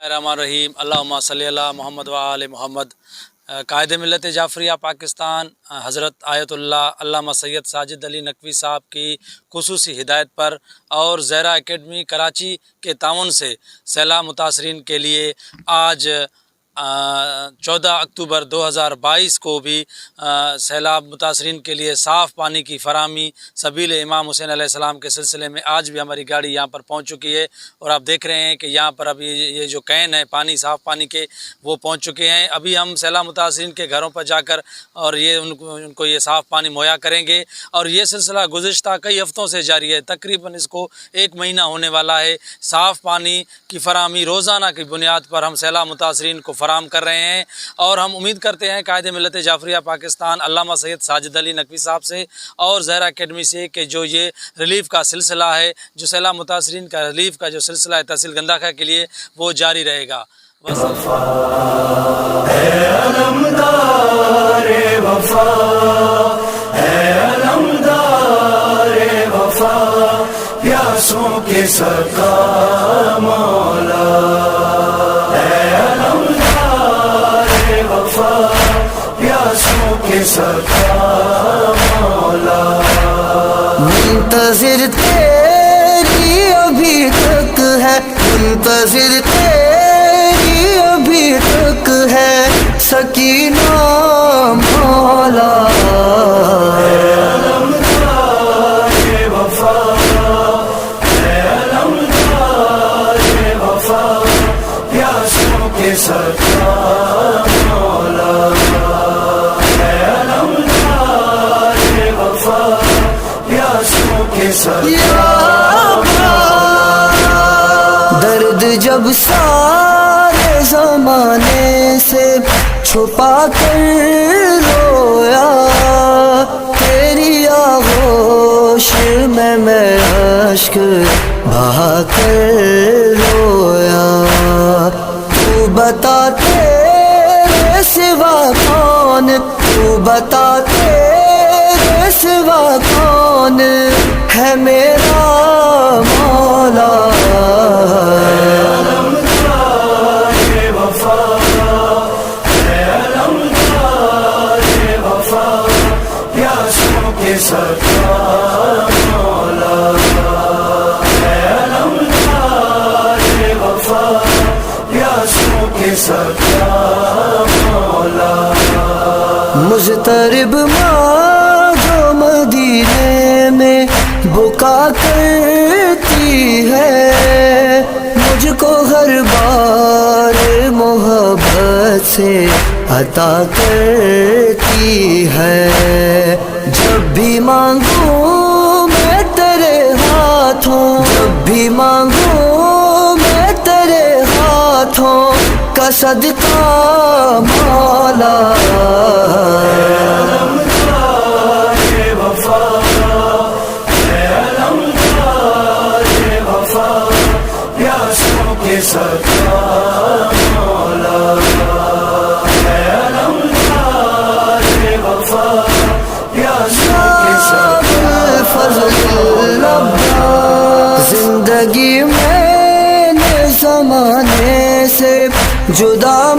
الرحمن الرحیم اللہم صلی اللہ محمد و آل محمد۔ قائد ملت جعفریہ پاکستان حضرت آیت اللہ علامہ سید ساجد علی نقوی صاحب کی خصوصی ہدایت پر اور زہرا اکیڈمی کراچی کے تعاون سے سیلاب متاثرین کے لیے آج 14 اکتوبر 2022 کو بھی سیلاب متاثرین کے لیے صاف پانی کی فراہمی سبیل امام حسین علیہ السلام کے سلسلے میں آج بھی ہماری گاڑی یہاں پر پہنچ چکی ہے، اور آپ دیکھ رہے ہیں کہ یہاں پر ابھی یہ جو کین ہے پانی صاف پانی کے وہ پہنچ چکے ہیں۔ ابھی ہم سیلاب متاثرین کے گھروں پر جا کر اور یہ ان کو یہ صاف پانی مہیا کریں گے، اور یہ سلسلہ گزشتہ کئی ہفتوں سے جاری ہے، تقریباً اس کو 1 مہینہ ہونے والا ہے۔ صاف پانی کی فراہمی روزانہ کی بنیاد پر ہم سیلاب متاثرین کو فراہم کر رہے ہیں، اور ہم امید کرتے ہیں قائد ملت جعفریہ پاکستان علامہ سید ساجد علی نقوی صاحب سے اور زہرا اکیڈمی سے کہ جو یہ ریلیف کا سلسلہ ہے، جو سیلاب متاثرین کا ریلیف کا جو سلسلہ ہے تحصیل گندھاکھا کے لیے، وہ جاری رہے گا۔ پیاسوں کے سرکار مولا، پیاسوں کے سرکار مولا، منتظر تیری ابھی تک ہے، منتظر تیری ابھی تک ہے سکینہ مولا، پیاسوں کے سرکار مولا، پیاسوں کے سرکار، درد جب سارے زمانے سے چھپا کر رویا، تیری آغوش میں اشک بہا کر رویا، تو بتا تیرے سوا کون، تو بتا تیرے سوا کون ہے میرا مولا، پیاسوں کے سرکار مولا، پیاسوں کے سرکار مولا، مضطرب ماں جو مدینے میں بکا کرتی ہے، مجھ کو ہر بار محبت سے عطا کرتی ہے، جب بھی مانگوں میں تیرے ہاتھوں، جب بھی مانگوں میں تیرے ہاتھوں کا صدقہ مولا، پیاسوں کے سرکار مولا، پیاسوں کے سرکار، فضل اللہ، زندگی میں نے زمانے سے جدا